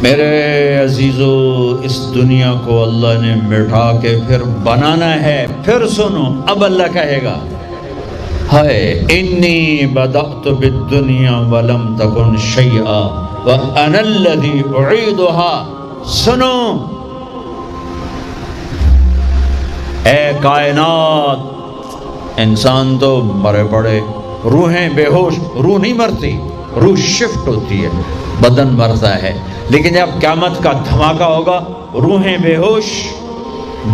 میرے عزیزو، اس دنیا کو اللہ نے مٹا کے پھر بنانا ہے۔ پھر سنو، اب اللہ کہے گا ہائے انی بدأت بالدنیا ولم تکن شیئا وانا الذی اعیدها۔ سنو اے کائنات، انسان تو مرے پڑے، روحیں بے ہوش، روح نہیں مرتی، روح شفٹ ہوتی ہے، بدن مرتا ہے، لیکن جب قیامت کا دھماکہ ہوگا روحیں بے ہوش،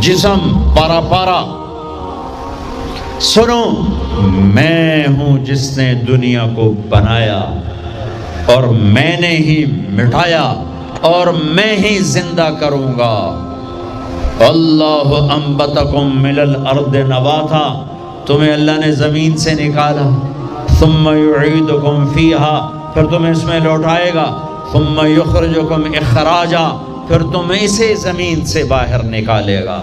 جسم پارا پارا۔ سنو، میں ہوں جس نے دنیا کو بنایا اور میں نے ہی مٹایا اور میں ہی زندہ کروں گا۔ اللہ انبتکم من الارض نباتا، تمہیں اللہ نے زمین سے نکالا، ثم یعیدکم فیہا، پھر تمہیں اس میں لوٹائے گا، ثم یخرجکم اخراجا، پھر تمہیں اسے زمین سے باہر نکالے گا۔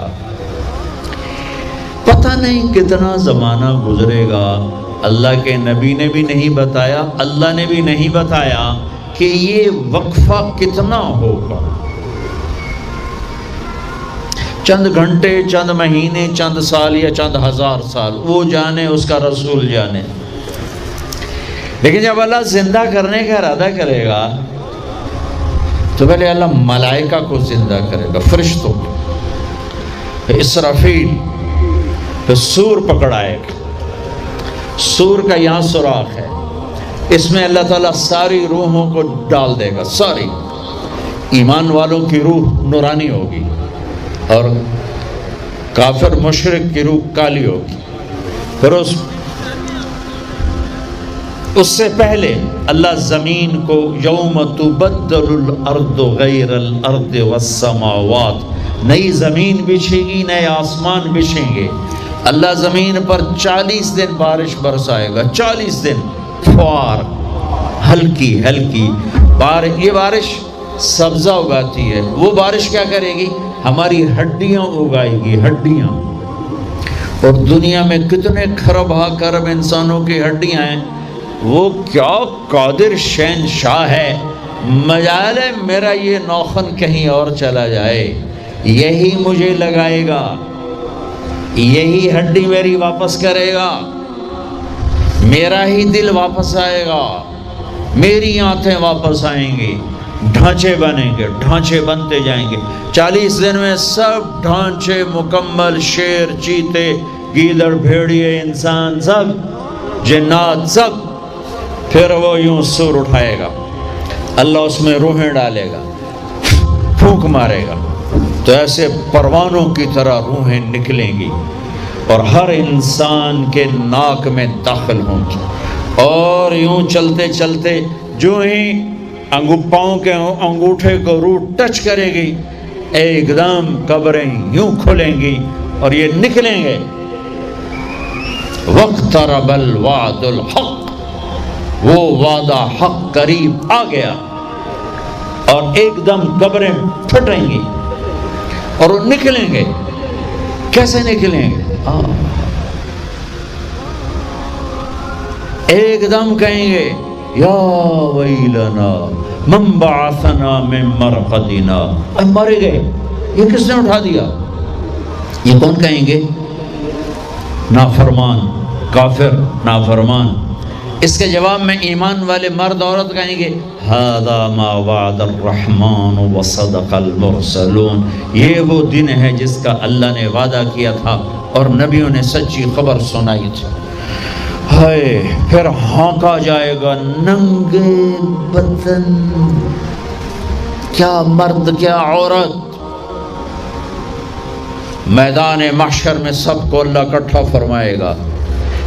پتہ نہیں کتنا زمانہ گزرے گا، اللہ کے نبی نے بھی نہیں بتایا، اللہ نے بھی نہیں بتایا کہ یہ وقفہ کتنا ہوگا۔ چند گھنٹے، چند مہینے، چند سال یا چند ہزار سال، وہ جانے، اس کا رسول جانے۔ لیکن جب اللہ زندہ کرنے کا ارادہ کرے گا تو پہلے اللہ ملائکہ کو زندہ کرے گا، فرشتوں کو، پھر اسرافیل، پھر سور پکڑائے گا۔ سور کا یہاں سوراخ ہے، اس میں اللہ تعالیٰ ساری روحوں کو ڈال دے گا، ساری۔ ایمان والوں کی روح نورانی ہوگی اور کافر مشرک کی روح کالی ہوگی۔ پھر اس سے پہلے اللہ زمین کو یوم تبدل الارض غیر الارض والسماوات، نئی زمین بچھے گی، نئے آسمان بچھیں گے۔ اللہ زمین پر 40 دن بارش برسائے گا، 40 دن فوار، ہلکی ہلکی یہ بارش سبزہ اگاتی ہے، وہ بارش کیا کرے گی؟ ہماری ہڈیاں اگائے گی، ہڈیاں۔ اور دنیا میں کتنے کھرب کرب انسانوں کی ہڈیاں ہیں، وہ کیا قادر شہنشاہ ہے، مجال ہے میرا یہ نوخن کہیں اور چلا جائے، یہی مجھے لگائے گا، یہی ہڈی میری واپس کرے گا، میرا ہی دل واپس آئے گا، میری آنکھیں واپس آئیں گی، ڈھانچے بنیں گے، ڈھانچے بنتے جائیں گے۔ 40 دن میں سب ڈھانچے مکمل، شیر، چیتے، گیدڑ، بھیڑیے، انسان، سب جنات، سب۔ پھر وہ یوں سور اٹھائے گا، اللہ اس میں روحیں ڈالے گا، پھونک مارے گا، تو ایسے پروانوں کی طرح روحیں نکلیں گی اور ہر انسان کے ناک میں داخل ہوں گی، اور یوں چلتے چلتے جو ہی پاؤں کے انگوٹھے کو روح ٹچ کرے گی، ایک دم قبریں یوں کھلیں گی اور یہ نکلیں گے۔ واقترب الوعد الحق، وہ وعدہ حق قریب آ گیا، اور ایک دم قبریں پھٹیں گی اور وہ نکلیں گے۔ کیسے نکلیں گے؟ ایک دم کہیں گے یا ویلنا من بعثنا من مرقدنا، مرے گئے، یہ کس نے اٹھا دیا؟ یہ کون کہیں گے؟ نافرمان، کافر، نافرمان۔ اس کے جواب میں ایمان والے مرد عورت کہیں گے ھذا ما وعد الرحمن وصدق المرسلون، یہ وہ دن ہے جس کا اللہ نے وعدہ کیا تھا اور نبیوں نے سچی خبر سنائی تھی۔ ہائے، پھر ہانکا جائے گا، ننگے بدن، کیا مرد کیا عورت، میدان محشر میں سب کو اللہ اکٹھا فرمائے گا۔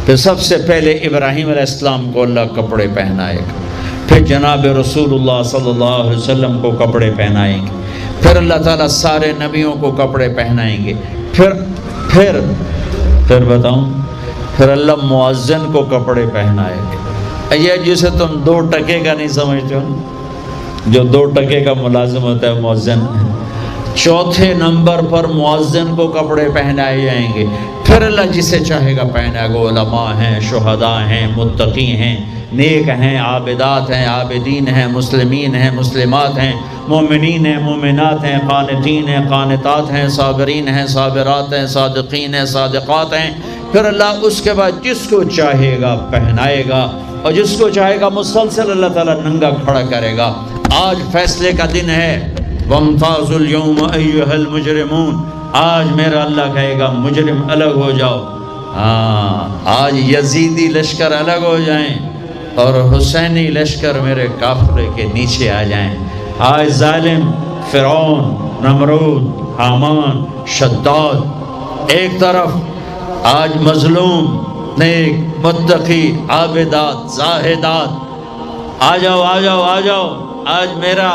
پھر سب سے پہلے ابراہیم علیہ السلام کو اللہ کپڑے پہنائے گا، پھر جناب رسول اللہ صلی اللہ علیہ وسلم کو کپڑے پہنائیں گے، پھر اللہ تعالیٰ سارے نبیوں کو کپڑے پہنائیں گے، پھر بتاؤں، پھر اللہ مؤذن کو کپڑے پہنائے گے۔ یہ جسے تم 2 ٹکے کا نہیں سمجھتے ہو، جو 2 ٹکے کا ملازم ہوتا ہے مؤذن، 4تھے نمبر پر مؤذن کو کپڑے پہنائے جائیں گے۔ پھر اللہ جسے چاہے گا پہنائے گا، علماء ہیں، شہداء ہیں، متقی ہیں، نیک ہیں، عابدات ہیں، عابدین ہیں، مسلمین ہیں، مسلمات ہیں، مومنین ہیں، مومنات ہیں، قانتین ہیں، قانتات ہیں، صابرین ہیں، صابرات ہیں، صادقین ہیں، صادقات ہیں۔ پھر اللہ اس کے بعد جس کو چاہے گا پہنائے گا اور جس کو چاہے گا مسلسل اللہ تعالیٰ ننگا کھڑا کرے گا۔ آج فیصلے کا دن ہے، وَامْتَازُوا الْيَوْمَ أَيُّهَا الْمُجْرِمُونَ، آج میرا اللہ کہے گا مجرم الگ ہو جاؤ۔ آج یزیدی لشکر الگ ہو جائیں اور حسینی لشکر میرے قافلے کے نیچے آ جائیں۔ آج ظالم فرعون، نمرود، حامان، شداد ایک طرف، آج مظلوم، نیک، متقی، عابدات، زاہدات، آ جاؤ آ جاؤ آ جاؤ، آج میرا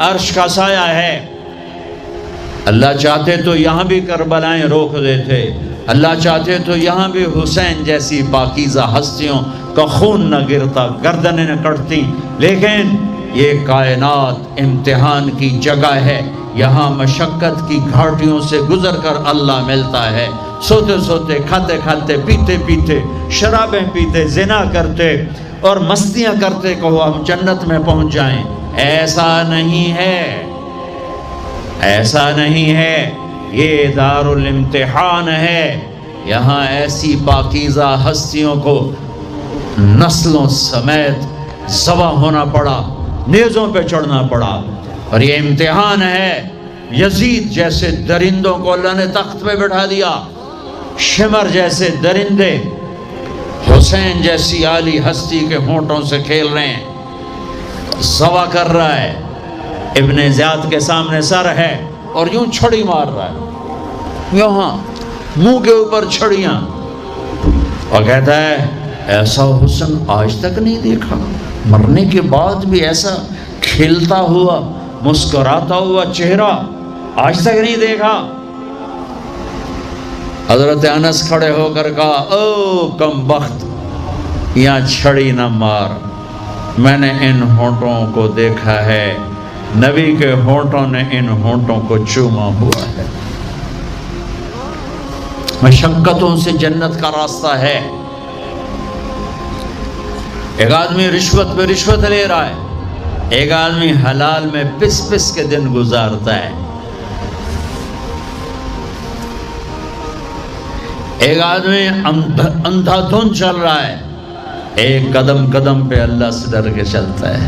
عرش کا سایہ ہے۔ اللہ چاہتے تو یہاں بھی کربلائیں روک دیتے، اللہ چاہتے تو یہاں بھی حسین جیسی پاکیزہ ہستیوں کا خون نہ گرتا، گردنیں نہ کٹتی، لیکن یہ کائنات امتحان کی جگہ ہے، یہاں مشقت کی گھاٹیوں سے گزر کر اللہ ملتا ہے۔ سوتے سوتے، کھاتے کھاتے، پیتے پیتے، شرابیں پیتے، زنا کرتے اور مستیاں کرتے کہو ہم جنت میں پہنچ جائیں، ایسا نہیں ہے، ایسا نہیں ہے۔ یہ دار الامتحان ہے، یہاں ایسی پاکیزہ ہستیوں کو نسلوں سمیت ذبح ہونا پڑا، نیزوں پہ چڑھنا پڑا، اور یہ امتحان ہے۔ یزید جیسے درندوں کو اللہ نے تخت پہ بٹھا دیا، شمر جیسے درندے حسین جیسی عالی ہستی کے ہونٹوں سے کھیل رہے ہیں، ذبح کر رہا ہے، ابن زیاد کے سامنے سر ہے اور یوں چھڑی مار رہا ہے، یہاں منہ کے اوپر چھڑیاں، اور کہتا ہے ایسا حسن آج تک نہیں دیکھا، مرنے کے بعد بھی ایسا کھلتا ہوا مسکراتا ہوا چہرہ آج تک نہیں دیکھا۔ حضرت انس کھڑے ہو کر کہا او کم بخت، یہاں چھڑی نہ مار، میں نے ان ہونٹوں کو دیکھا ہے، نبی کے ہونٹوں نے ان ہونٹوں کو چوما ہوا ہے۔ مشقتوں سے جنت کا راستہ ہے۔ ایک آدمی رشوت پہ رشوت لے رہا ہے، ایک آدمی حلال میں پس پس کے دن گزارتا ہے، ایک آدمی اندھا دھن چل رہا ہے، ایک قدم قدم پہ اللہ سے ڈر کے چلتا ہے۔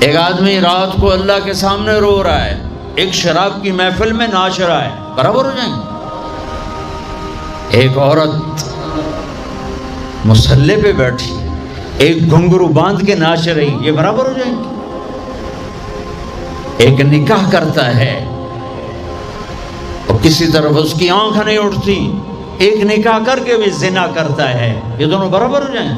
ایک آدمی رات کو اللہ کے سامنے رو رہا ہے، ایک شراب کی محفل میں ناچ رہا ہے، برابر ہو جائیں گے؟ ایک عورت مصلی پہ بیٹھی، ایک گھنگرو باندھ کے ناچ رہی، یہ برابر ہو جائیں گے؟ ایک نکاح کرتا ہے اور کسی طرف اس کی آنکھ نہیں اٹھتی، ایک نکاح کر کے بھی زنا کرتا ہے، یہ دونوں برابر ہو جائیں؟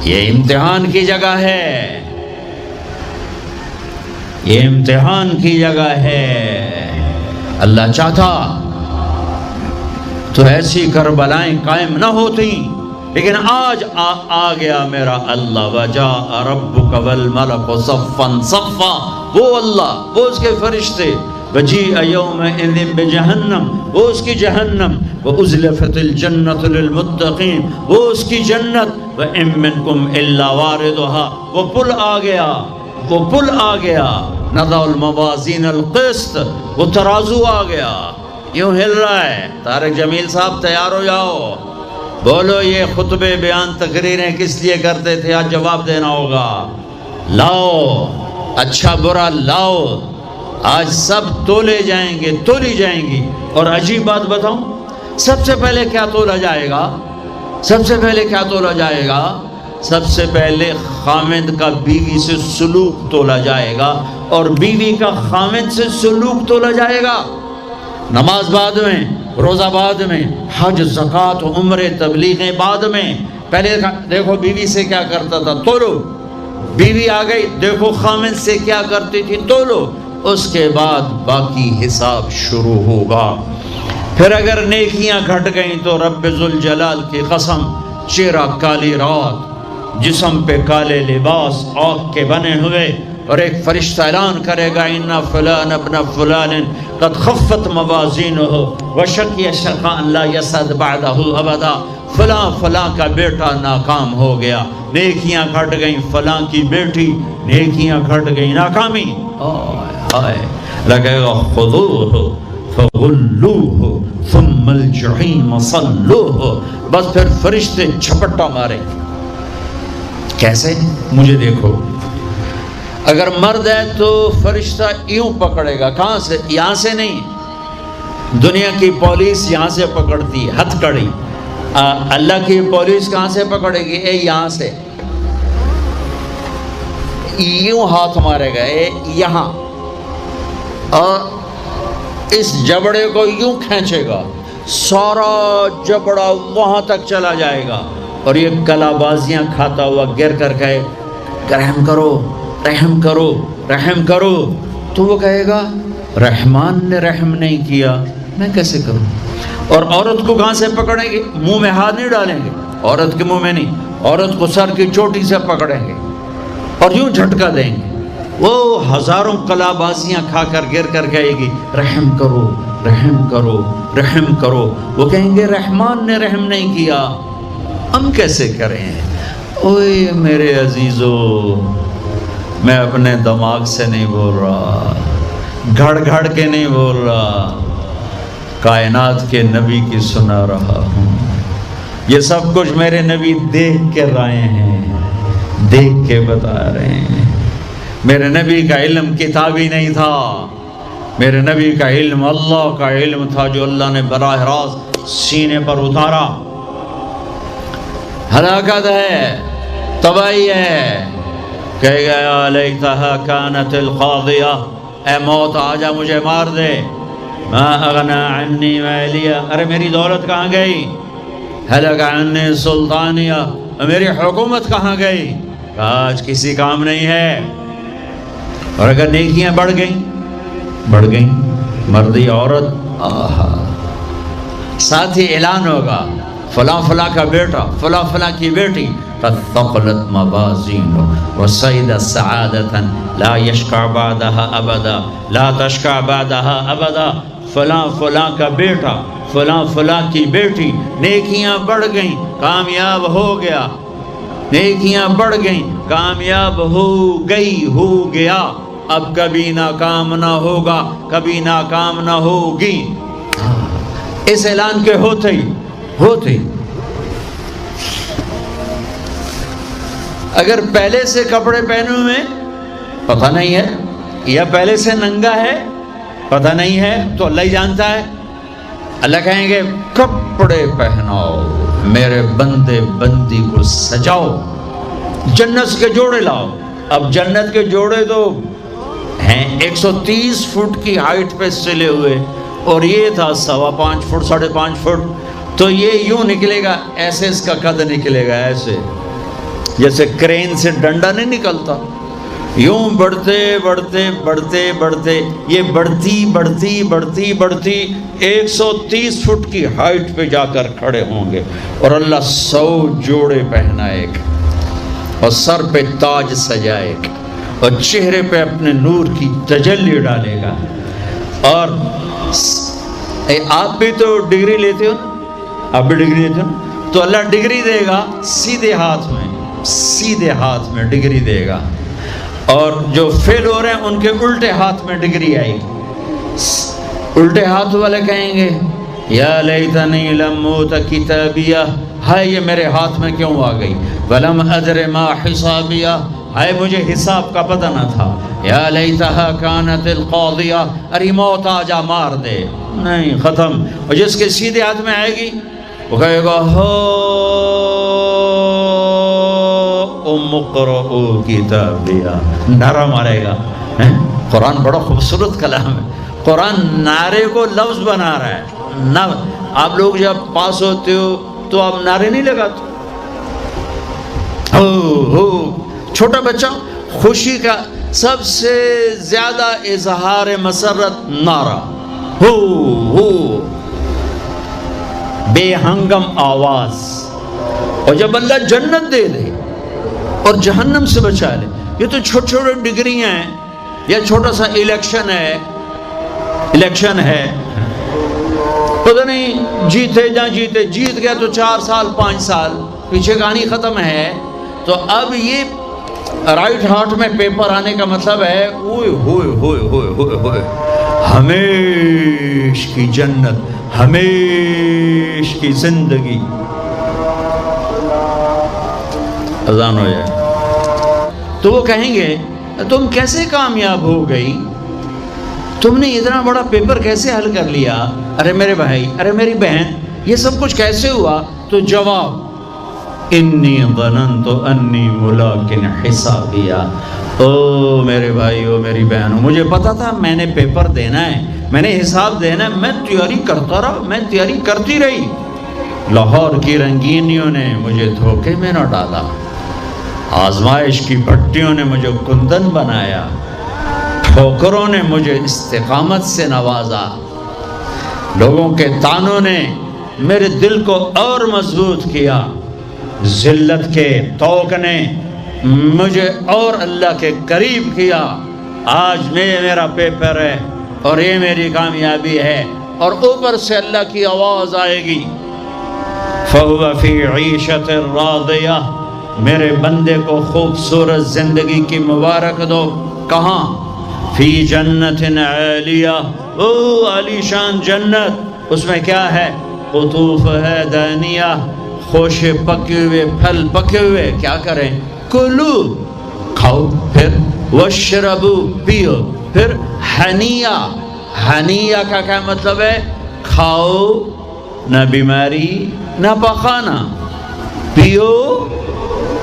یہ امتحان کی جگہ ہے، یہ امتحان کی جگہ ہے۔ اللہ چاہتا تو ایسی کربلائیں قائم نہ ہوتی، لیکن آج آ گیا میرا اللہ، وجاء ربک والملک صفا صفا، وہ اللہ، وہ اس کے فرشتے، وجیء یومئذ بجہنم، وہ اس کی جہنم، وازلفت الجنۃ للمتقین، وہ اس کی جنت، وَإِن مِّنكُمْ إِلَّا وَارِدُهَا، وہ پل آ گیا، وہ پل آ گیا، نضع الموازین القسط، وہ ترازو آ گیا، یوں ہل رہا ہے۔ طارق جمیل صاحب تیار ہو جاؤ، بولو یہ خطبے بیان تقریریں کس لیے کرتے تھے، آج جواب دینا ہوگا، لاؤ اچھا برا لاؤ، آج سب تولے جائیں گے، تولی جائیں گی۔ اور عجیب بات بتاؤں، سب سے پہلے کیا تولا جائے گا؟ سب سے پہلے کیا تولا جائے گا؟ سب سے پہلے خامد کا بیوی سے سلوک تولا جائے گا، اور بیوی کا خامد سے سلوک تولا جائے گا۔ نماز بعد میں، روزہ بعد میں، حج، زکوٰۃ، عمرے، تبلیغیں بعد میں، پہلے دیکھو بیوی سے کیا کرتا تھا، تولو، بیوی آ گئی، دیکھو خامد سے کیا کرتی تھی، تولو، اس کے بعد باقی حساب شروع ہوگا۔ پھر اگر نیکیاں گھٹ گئیں تو رب ذوالجلال کی قسم، چہرہ کالی رات، جسم پہ کالے لباس آگ کے بنے ہوئے، اور ایک فرشتہ اعلان کرے گا ان فلان ابن فلان قد خفت موازینہ وشقی شقاء لا یسعد بعدہ ابدا، فلاں فلاں کا بیٹا ناکام ہو گیا، نیکیاں گھٹ گئیں، فلاں کی بیٹی نیکیاں گھٹ گئیں، ناکامی۔ لگے گا خذوہ فغلوہ ثم الجحیم صلوہ، بس پھر فرشتے جھپٹا مارے۔ کیسے؟ مجھے دیکھو، اگر مرد ہے تو فرشتہ یوں پکڑے گا، کہاں سے؟ یہاں سے نہیں، دنیا کی پولیس یہاں سے پکڑتی ہے، ہتھ کڑی۔ اللہ کی پولیس کہاں سے پکڑے گی؟ یہاں سے یوں ہاتھ مارے گا، یہاں، اور اس جبڑے کو یوں کھینچے گا، سارا جبڑا وہاں تک چلا جائے گا، اور یہ کلا بازیاں کھاتا ہوا گر کر کہے رحم کرو رحم کرو رحم کرو، تو وہ کہے گا رحمان نے رحم نہیں کیا، میں کیسے کروں؟ اور عورت کو کہاں سے پکڑیں گے؟ منہ میں ہاتھ نہیں ڈالیں گے، عورت کے منہ میں نہیں، عورت کو سر کی چوٹی سے پکڑیں گے اور یوں جھٹکا دیں گے، وہ ہزاروں کلا بازیاں کھا کر گر کر کہے گی رحم کرو رحم کرو رحم کرو، وہ کہیں گے رحمان نے رحم نہیں کیا، ہم کیسے کریں؟ اوے میرے عزیزو، میں اپنے دماغ سے نہیں بول رہا، گھڑ گھڑ کے نہیں بول رہا، کائنات کے نبی کی سنا رہا ہوں۔ یہ سب کچھ میرے نبی دیکھ کے رائے ہیں، دیکھ کے بتا رہے ہیں۔ میرے نبی کا علم کتابی نہیں تھا، میرے نبی کا علم اللہ کا علم تھا، جو اللہ نے براہ راست سینے پر اتارا۔ ہلاکت ہے، تباہی ہے، کہے گا یا لیتہا کانت القاضیہ، اے موت آجا مجھے مار دے، ما اغنا عنی مالیہ، ارے میری دولت کہاں گئی؟ ہلک عنی سلطانیہ، میری حکومت کہاں گئی؟ آج کسی کام نہیں ہے۔ اور اگر نیکیاں بڑھ گئیں، مردی عورت، ساتھ ہی اعلان ہوگا فلاں فلاں کا بیٹا، فلاں فلاں کی بیٹی، قد ثقلت موازین وصید سعادتا لا یشکع بعدها ابدا، لا تشکع بعدها ابدا، فلاں فلاں کا بیٹا، فلاں فلاں کی بیٹی، نیکیاں بڑھ گئیں، کامیاب ہو گیا، نیکیاں بڑھ گئیں، کامیاب ہو گیا، اب کبھی ناکام نہ ہوگا، کبھی ناکام نہ ہوگی۔ اس اعلان کے ہوتے اگر پہلے سے کپڑے پہنے ہوئے پتہ نہیں ہے، یا پہلے سے ننگا ہے پتہ نہیں ہے، تو اللہ ہی جانتا ہے۔ اللہ کہیں گے کپڑے پہناؤ، میرے بندے بندی کو سجاؤ، جنت کے جوڑے لاؤ۔ اب جنت کے جوڑے تو ہیں 130 فٹ کی ہائٹ پہ سلے ہوئے، اور یہ تھا 5.25 فٹ 5.5 فٹ، تو یہ یوں نکلے گا، ایسے اس کا قد نکلے گا، ایسے جیسے کرین سے ڈنڈا نہیں نکلتا، یوں بڑھتے بڑھتے بڑھتے بڑھتے یہ بڑھتی 130 فٹ کی ہائٹ پہ جا کر کھڑے ہوں گے، اور اللہ 100 جوڑے پہنائے گا، اور سر پہ تاج سجائے گا، اور چہرے پہ اپنے نور کی تجلی ڈالے گا۔ اور آپ بھی تو ڈگری لیتے ہو نا، آپ بھی ڈگری لیتے ہو، تو اللہ ڈگری دے گا سیدھے ہاتھ میں ڈگری دے گا، اور جو فیل ہو رہے ہیں ان کے الٹے ہاتھ میں ڈگری آئے گی۔ الٹے ہاتھ والے کہیں گے یا لیتنی لم اوت کتابیہ، ہائے یہ میرے ہاتھ میں کیوں آ گئی، ولم ادر ما حسابیہ، ہائے مجھے حساب کا پتہ نہ تھا، یا لیتہا کانت القاضیہ، ارے موت آجا مار دے، نہیں ختم۔ اور جس کے سیدھے ہاتھ میں آئے گی وہ کہے گا اقرؤ کتابیہ، نعرہ مارے گا۔ قرآن بڑا خوبصورت کلام ہے، قرآن نعرے کو لفظ بنا رہا ہے۔ آپ لوگ جب پاس ہوتے ہو تو آپ نعرے نہیں لگاتے، چھوٹا بچہ خوشی کا سب سے زیادہ اظہار مسرت نعرہ ہو، بے ہنگم آواز۔ اور جب اللہ جنت دے دے اور جہنم سے بچا لے یہ تو چھوٹے چھوٹے ڈگری ہیں، یہ چھوٹا سا الیکشن ہے، پتہ نہیں جیتے جا جیتے، جیت گیا تو 4 سال 5 سال، پیچھے کہانی ختم ہے۔ تو اب یہ رائٹ ہارٹ میں پیپر آنے کا مطلب ہے اوئے ہوئے ہوئے ہوئے ہوئے ہوئے ہمیش کی جنت، ہمیش کی زندگی۔ اذان ہو جائے تو وہ کہیں گے تم کیسے کامیاب ہو گئی، تم نے اتنا بڑا پیپر کیسے حل کر لیا، ارے میرے بھائی، ارے میری بہن، یہ سب کچھ کیسے ہوا؟ تو جواب انی ظننت انی ملاق حسابیہ، او میرے بھائی، او میری بہنوں، مجھے پتا تھا میں نے پیپر دینا ہے، میں نے حساب دینا ہے، میں تیاری کرتا رہا، میں تیاری کرتی رہی، لاہور کی رنگینیوں نے مجھے دھوکے میں نہ ڈالا، آزمائش کی بھٹیوں نے مجھے کندن بنایا، ٹھوکروں نے مجھے استقامت سے نوازا، لوگوں کے تانوں نے میرے دل کو اور مضبوط کیا، ذلت کے طوق نے مجھے اور اللہ کے قریب کیا، آج میرا پیپر ہے اور یہ میری کامیابی ہے، اور اوپر سے اللہ کی آواز آئے گی فَهُوَ فِي عِيشَةٍ رَاضِيَةٍ، میرے بندے کو خوبصورت زندگی کی مبارک دو، کہاں؟ فی جنت عالیہ، او عالی شان جنت، اس میں کیا ہے؟ قطوف ہے دانیہ، خوشے پکے ہوئے، پھل پکے ہوئے، کیا کریں؟ کلو، کھاؤ، پھر وشربو، پیو، پھر ہنیہ، ہنیہ کا کیا مطلب ہے؟ کھاؤ، نہ بیماری نہ پخانا، پیو،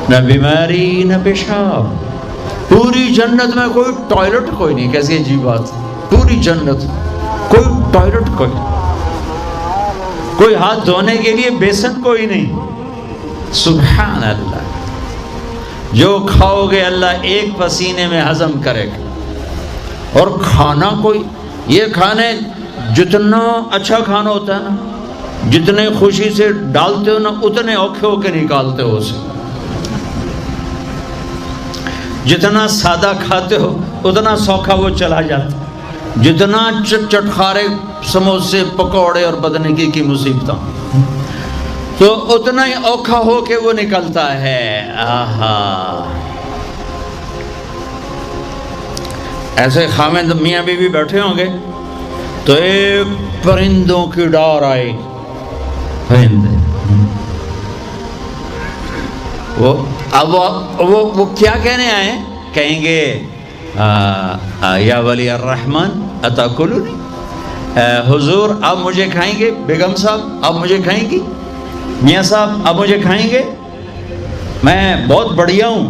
نہ بیماری نہ پیشاب، پوری جنت میں کوئی ٹوائلٹ کوئی نہیں، کیسی عجیب بات، پوری جنت کوئی ٹوائلٹ کوئی نہیں، کوئی ہاتھ دھونے کے لیے بیسن کوئی نہیں، سبحان اللہ، جو کھاؤ گے اللہ ایک پسینے میں ہضم کرے گا، اور کھانا کوئی، یہ کھانے جتنا اچھا کھانا ہوتا ہے نا، جتنے خوشی سے ڈالتے ہو نا، اتنے اوکھے ہو کے نکالتے ہو اسے، جتنا سادہ کھاتے ہو اتنا سوکھا وہ چلا جاتا، جتنا چٹخارے سموسے پکوڑے اور بدنگی کی مصیبتیں تو اتنا ہی اوکھا ہو کے وہ نکلتا ہے۔ آہا، ایسے خامد میاں بیوی بیٹھے ہوں گے تو ایک پرندوں کی ڈار آئے، پرندے وہ کیا کہنے آئے؟ کہیں گے یا ولی الرحمن اتاکلونی، حضور آپ مجھے کھائیں گے، بیگم صاحب آپ مجھے کھائیں گی، میاں صاحب آپ مجھے کھائیں گے، میں بہت بڑھیا ہوں۔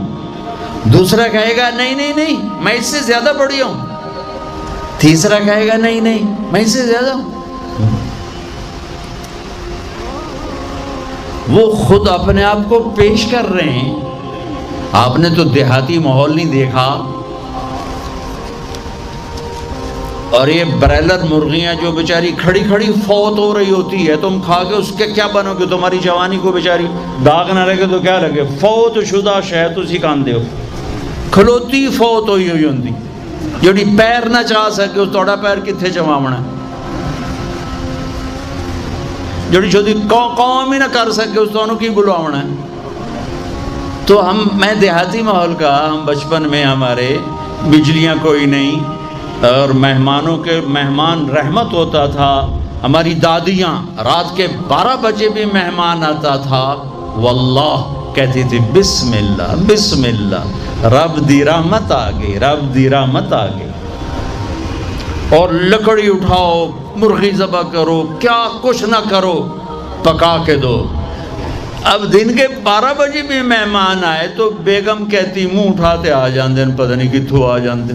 دوسرا کہے گا نہیں نہیں نہیں میں اس سے زیادہ بڑھیا ہوں، تیسرا کہے گا نہیں نہیں میں اس سے زیادہ ہوں۔ وہ خود اپنے آپ کو پیش کر رہے ہیں۔ آپ نے تو دیہاتی ماحول نہیں دیکھا، اور یہ برائلر مرغیاں جو بیچاری کھڑی کھڑی فوت ہو رہی ہوتی ہے، تم کھا کے اس کے کیا بنو گے؟ تمہاری جوانی کو بیچاری داغ نہ لگے تو کیا لگے؟ فوت شدہ شہد اسی کاندے ہو، کھلوتی فوت ہوئی ہوئی ہوندی، جڑی پیر نہ چاہ سکے اس توڑا پیر کتھے جماونا، جڑی چھوٹی قوم ہی نہ کر سکے اس تو کی بلواونا ہے۔ تو میں دیہاتی ماحول کا، ہم بچپن میں ہمارے بجلیاں کوئی نہیں، اور مہمانوں کے مہمان رحمت ہوتا تھا، ہماری دادیاں رات کے 12 بجے بھی مہمان آتا تھا، واللہ کہتی تھی بسم اللہ بسم اللہ، رب دی رحمت آ گئی، رب دی رحمت آ گئی، اور لکڑی اٹھاؤ، مرغی ذبح کرو، کیا کچھ نہ کرو، پکا کے دو۔ اب دن کے 12 بجے بھی مہمان آئے تو بیگم کہتی منہ اٹھاتے آ جاندے، پتہ نہیں کتھوں آ جاندے،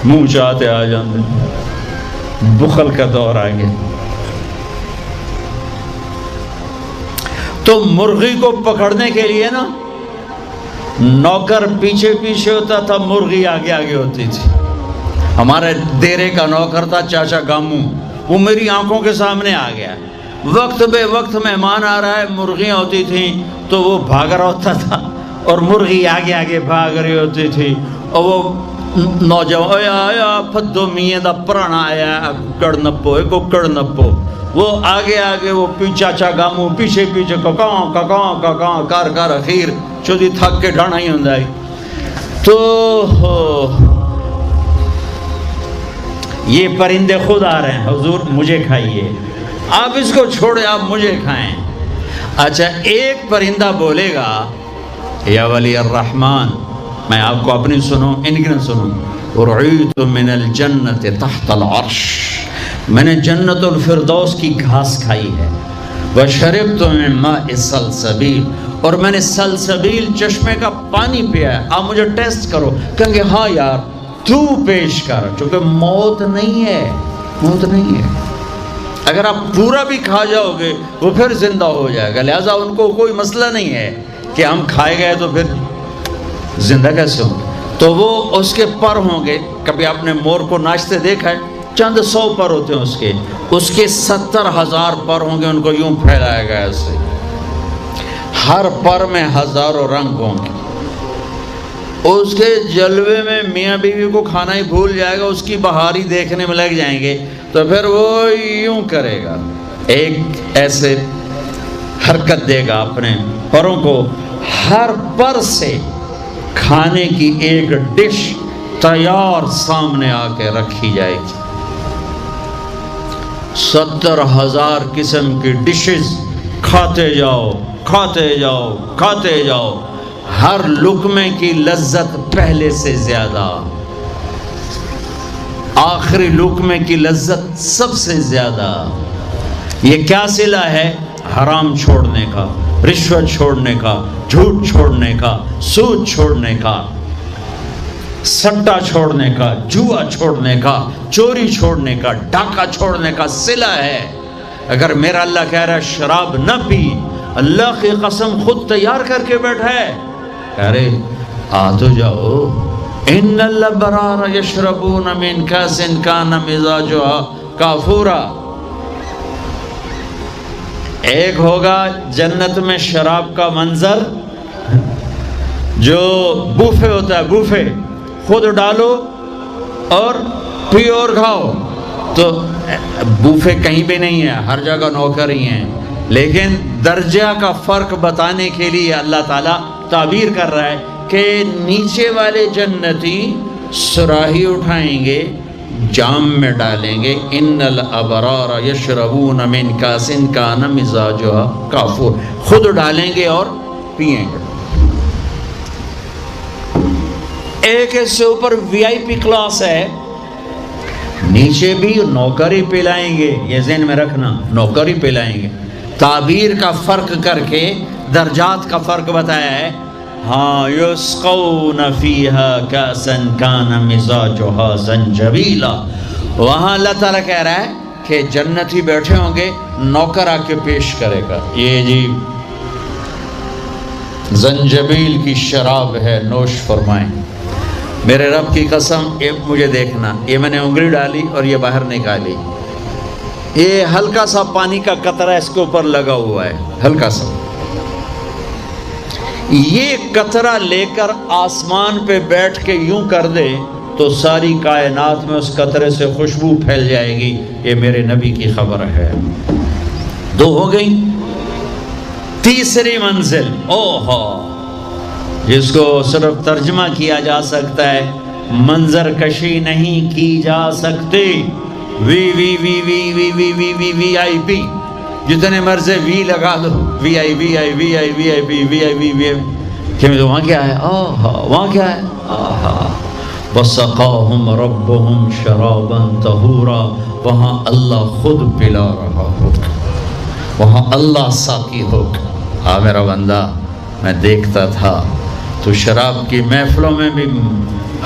منہ چاہتے آ جاندے، بخل کا دور آ گیا۔ تو مرغی کو پکڑنے کے لیے نا نوکر پیچھے پیچھے ہوتا تھا، مرغی آگے آگے ہوتی تھی۔ ہمارے دیرے کا نوکر تھا چاچا گامو، وہ میری آنکھوں کے سامنے آ گیا، وقت بے وقت مہمان آ رہا ہے، مرغیاں ہوتی تھیں تو وہ بھاگ رہا ہوتا تھا، اور مرغی آگے آگے بھاگ رہی ہوتی تھی، اور وہ نوجوان آیا پھدو میاں دا پرانا آیا کڑ نپو ایک کڑ نپو، وہ آگے آگے وہ چاچا گامو پیچھے پیچھے ککاں ککاں ککاں کر کر اخیر چودی تھک کے ڈھانا ہی ہوں آئی۔ تو یہ پرندے خود آ رہے ہیں، حضور مجھے کھائیے، آپ اس کو چھوڑے آپ مجھے کھائیں۔ اچھا ایک پرندہ بولے گا یا ولی الرحمن، میں آپ کو اپنی سنوں ان کی نہ سنوں، رعیت من الجنت تحت العرش، میں نے جنت الفردوس کی گھاس کھائی ہے، وشربت من ماء سلسبیل، اور میں نے سلسبیل چشمے کا پانی پیا ہے، آپ مجھے ٹیسٹ کرو۔ کہیں گے ہاں یار تو پیش کر، چونکہ موت نہیں ہے، موت نہیں ہے، اگر آپ پورا بھی کھا جاؤ گے وہ پھر زندہ ہو جائے گا، لہٰذا ان کو کوئی مسئلہ نہیں ہے کہ ہم کھائے گئے تو پھر زندہ کیسے ہوں گے۔ تو وہ اس کے پر ہوں گے، کبھی آپ نے مور کو ناچتے دیکھا ہے، چند 100 پر ہوتے ہیں اس کے 70,000 پر ہوں گے، ان کو یوں پھیلایا گیا ایسے، ہر پر میں ہزاروں رنگ ہوں گے، اس کے جلوے میں میاں بیوی کو کھانا ہی بھول جائے گا، اس کی بہاری دیکھنے میں لگ جائیں گے، تو پھر وہ یوں کرے گا، ایک ایسے حرکت دے گا اپنے پروں کو، ہر پر سے کھانے کی ایک ڈش تیار سامنے آ کے رکھی جائے گی، 70,000 قسم کی ڈشز، کھاتے جاؤ کھاتے جاؤ کھاتے جاؤ، ہر لقمے کی لذت پہلے سے زیادہ، آخری لقمے کی لذت سب سے زیادہ۔ یہ کیا صلہ ہے؟ حرام چھوڑنے کا، رشوت چھوڑنے کا، جھوٹ چھوڑنے کا، سود چھوڑنے کا، سٹا چھوڑنے کا، جوا چھوڑنے کا، چوری چھوڑنے کا، ڈاکہ چھوڑنے کا صلہ ہے۔ اگر میرا اللہ کہہ رہا ہے شراب نہ پی، اللہ کی قسم خود تیار کر کے بیٹھا ہے، کہہ رہے آ تو جاؤ، ان الابرار یشربون من کاس کان مزاجها کافورا۔ ایک ہوگا جنت میں شراب کا منظر جو بوفے ہوتا ہے، بوفے خود ڈالو اور پیو اور کھاؤ، تو بوفے کہیں بھی نہیں ہے، ہر جگہ نوکر ہی ہیں، لیکن درجہ کا فرق بتانے کے لیے اللہ تعالیٰ تعبیر کر رہا ہے کہ نیچے والے جنتی سراہی اٹھائیں گے، جام میں ڈالیں گے، ان الابرار یشربون من کاس کان مزاجها کافور، خود ڈالیں گے اور پئیں گے۔ ایک اس سے اوپر وی آئی پی کلاس ہے، نیچے بھی نوکر ہی پلائیں گے، یہ ذہن میں رکھنا، نوکر ہی پلائیں گے۔ تعبیر کا فرق کر کے درجات کا فرق بتایا ہے۔ ہاں یسقون فیہا کاسا کان مزاجها زنجبیلا، وہاں اللہ تعالیٰ کہہ رہا ہے کہ جنتی بیٹھے ہوں گے، نوکر آ کے پیش کرے گا، یہ جی زنجبیل کی شراب ہے، نوش فرمائیں۔ میرے رب کی قسم، مجھے دیکھنا، یہ میں نے انگلی ڈالی اور یہ باہر نکالی، یہ ہلکا سا پانی کا قطرہ اس کے اوپر لگا ہوا ہے، ہلکا سا، یہ قطرہ لے کر آسمان پہ بیٹھ کے یوں کر دے تو ساری کائنات میں اس قطرے سے خوشبو پھیل جائے گی، یہ میرے نبی کی خبر ہے۔ 2 ہو گئی، تیسری منزل، اوہو، جس کو صرف ترجمہ کیا جا سکتا ہے، منظر کشی نہیں کی جا سکتی، وی وی وی وی وی وی وی وی وی آئی پی، جتنے مرضی وی لگا دو، وی آئی وی آئی وی آئی وی آئی پی وی آئی وی وی آئی، کہ وہاں کیا ہے؟ آہا، وہاں کیا ہے؟ آہا، وَسَقَاهُمْ رَبُّهُمْ شَرَابًا طَهُورًا، وہاں اللہ خود پلا رہا ہوگا، وہاں اللہ ساقی ہوگا۔ ہاں میرا بندہ، میں دیکھتا تھا تو شراب کی محفلوں میں بھی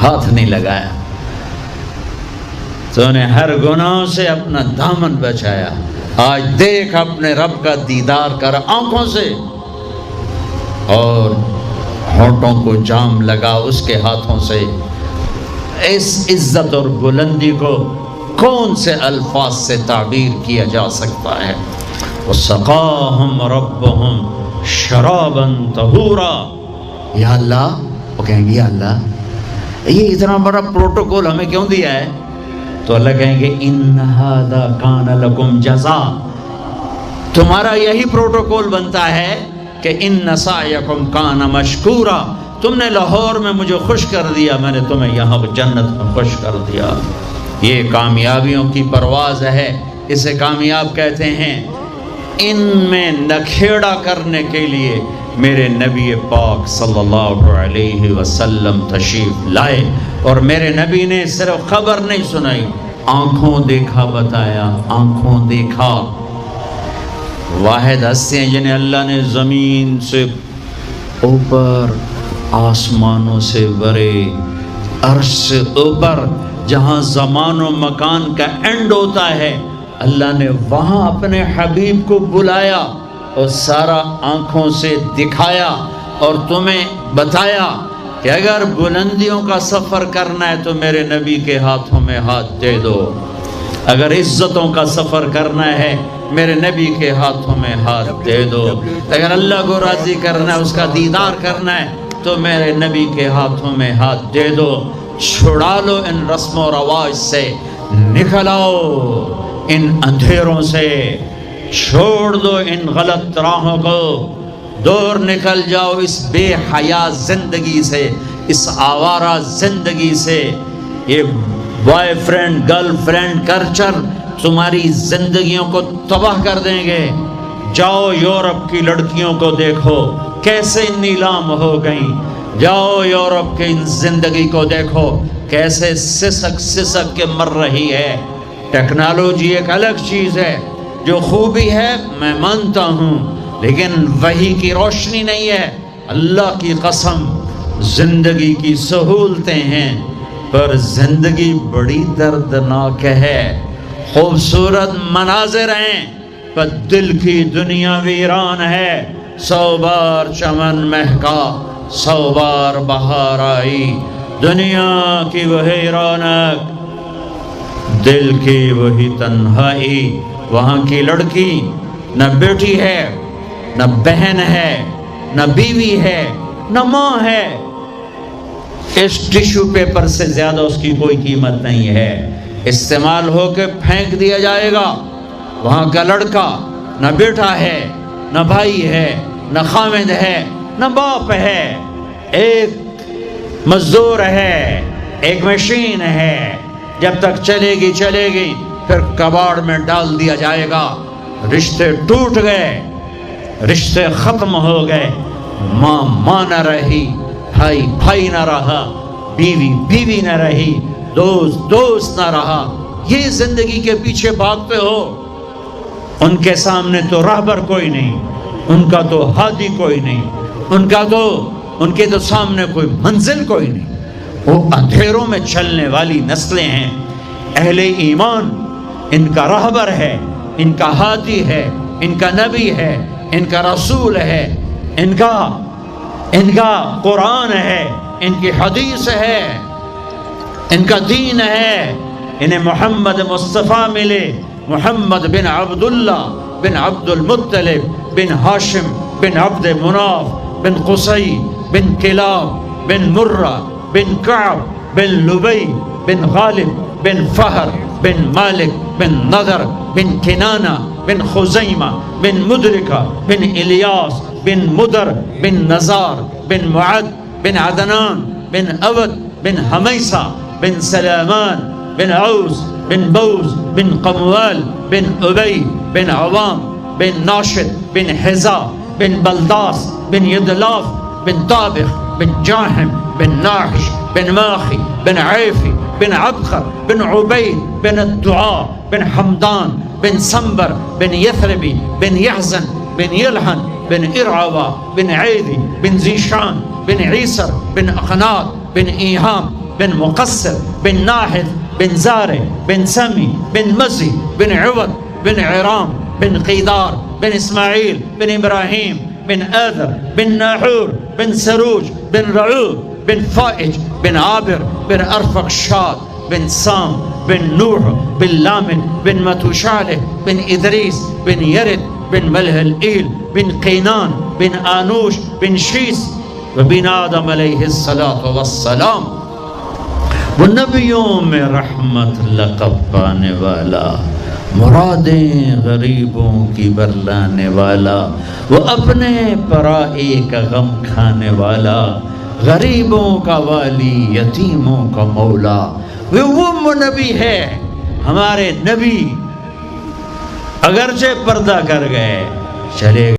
ہاتھ نہیں لگایا، تو نے ہر گناہ سے اپنا دامن بچایا، آج دیکھ اپنے رب کا دیدار کر آنکھوں سے، اور ہونٹوں کو جام لگا اس کے ہاتھوں سے۔ اس عزت اور بلندی کو کون سے الفاظ سے تعبیر کیا جا سکتا ہے؟ وَسَقَاهُمْ رَبُّهُمْ شَرَابًا طَهُورًا، یا اللہ، وہ کہیں گے یا اللہ یہ اتنا بڑا پروٹوکول ہمیں کیوں دیا ہے؟ تو اللہ کہیں گے ان ھذا کان لکم جزاء، تمہارا یہی پروٹوکول بنتا ہے کہ ان سعیکم کان مشکورا، تم نے لاہور میں مجھے خوش کر دیا، میں نے تمہیں یہاں جنت میں خوش کر دیا۔ یہ کامیابیوں کی پرواز ہے، اسے کامیاب کہتے ہیں۔ ان میں نکھیڑا کرنے کے لیے میرے نبی پاک صلی اللہ علیہ وسلم تشریف لائے، اور میرے نبی نے صرف خبر نہیں سنائی، آنکھوں دیکھا بتایا، آنکھوں دیکھا۔ واحد ہستی ہیں جنہیں اللہ نے زمین سے اوپر، آسمانوں سے برے، عرش سے اوپر، جہاں زمان و مکان کا اینڈ ہوتا ہے، اللہ نے وہاں اپنے حبیب کو بلایا اور سارا آنکھوں سے دکھایا اور تمہیں بتایا کہ اگر بلندیوں کا سفر کرنا ہے تو میرے نبی کے ہاتھوں میں ہاتھ دے دو، اگر عزتوں کا سفر کرنا ہے میرے نبی کے ہاتھوں میں ہاتھ دے دو، اگر اللہ کو راضی کرنا ہے، اس کا دیدار کرنا ہے تو میرے نبی کے ہاتھوں میں ہاتھ دے دو۔ چھڑا لو ان رسم و رواج سے، نکل آؤ ان اندھیروں سے، چھوڑ دو ان غلط راہوں کو، دور نکل جاؤ اس بے حیا زندگی سے، اس آوارہ زندگی سے۔ یہ boy friend girl friend culture تمہاری زندگیوں کو تباہ کر دیں گے۔ جاؤ یورپ کی لڑکیوں کو دیکھو کیسے نیلام ہو گئیں، جاؤ یورپ کی زندگی کو دیکھو کیسے سسک سسک کے مر رہی ہے۔ ٹیکنالوجی ایک الگ چیز ہے، جو خوبی ہے میں مانتا ہوں، لیکن وحی کی روشنی نہیں ہے۔ اللہ کی قسم زندگی کی سہولتیں ہیں، پر زندگی بڑی دردناک ہے۔ خوبصورت مناظر ہیں پر دل کی دنیا ویران ہے۔ 100 بار چمن مہکا، 100 بار بہار آئی، دنیا کی وہی رونق، دل کی وہی تنہائی۔ وہاں کی لڑکی نہ بیٹی ہے، نہ بہن ہے، نہ بیوی ہے، نہ ماں ہے، اس ٹیشو پیپر سے زیادہ اس کی کوئی قیمت نہیں ہے، استعمال ہو کے پھینک دیا جائے گا۔ وہاں کا لڑکا نہ بیٹا ہے، نہ بھائی ہے، نہ خامد ہے، نہ باپ ہے، ایک مزدور ہے، ایک مشین ہے، جب تک چلے گی پھر کباڑ میں ڈال دیا جائے گا۔ رشتے ٹوٹ گئے، رشتے ختم ہو گئے، ماں نہ رہی، بھائی نہ رہا، بیوی نہ رہی، دوست نہ رہا۔ یہ زندگی کے پیچھے بھاگتے ہو، ان کے سامنے تو راہبر کوئی نہیں، ان کا تو ہادی کوئی نہیں، ان کے تو سامنے کوئی منزل کوئی نہیں۔ وہ اندھیروں میں چلنے والی نسلیں ہیں۔ اہل ایمان ان کا راہبر ہے، ان کا ہادی ہے، ان کا نبی ہے، ان کا رسول ہے، ان کا قرآن ہے، ان کی حدیث ہے، ان کا دین ہے۔ انہیں محمد مصطفیٰ ملے، محمد بن عبداللہ بن عبد المطلب بن ہاشم بن عبد مناف بن قصی بن کلاب بن مرہ بن کعب بن لبی بن غالب بن فہر بن مالک بن نضر بن کنانہ بن خزیمہ بن مدرکہ بن الیاس بن مدر بن نزار بن معد بن عدنان بن عبد بن حمیسہ بن سلامان بن عوز بن بوز بن قموال بن ابی بن عوام بن ناشد بن حزا بن بلداس بن یدلاف بن طابخ بن جاحم بن ناحش بن ماخی بن عیفی بن عبخر بن عبید بن الدعاء بن حمدان بن سنبر بن یثربی بن یحزن بن یلحن بن ارعوا بن عیدی بن زیشان بن عیسر بن اخنات بن ایہام بن مقصر بن ناحد بن زارع بن سمی بن مزی بن عوض بن عرام بن قیدار بن اسماعیل بن ابراہیم بن آذر بن ناحور بن سروج بن رعوب بن فائج بن عابر بن ارفقشاد بن سام بن نوح بن لامن بن متوشالح بن ادریس بن یرد بن ملح الإيل بن قینان بن آنوش بن شیس وبنا آدم علیہ السلام، وہ نبیوں میں رحمت لقب پانے والا، مرادیں غریبوں کی برلانے والا، وہ اپنے پرائے کا غم کھانے والا، غریبوں کا والی، یتیموں کا مولا، وہ نبی ہے۔ ہمارے نبی اگرچہ پردہ کر گئے، چلے گئے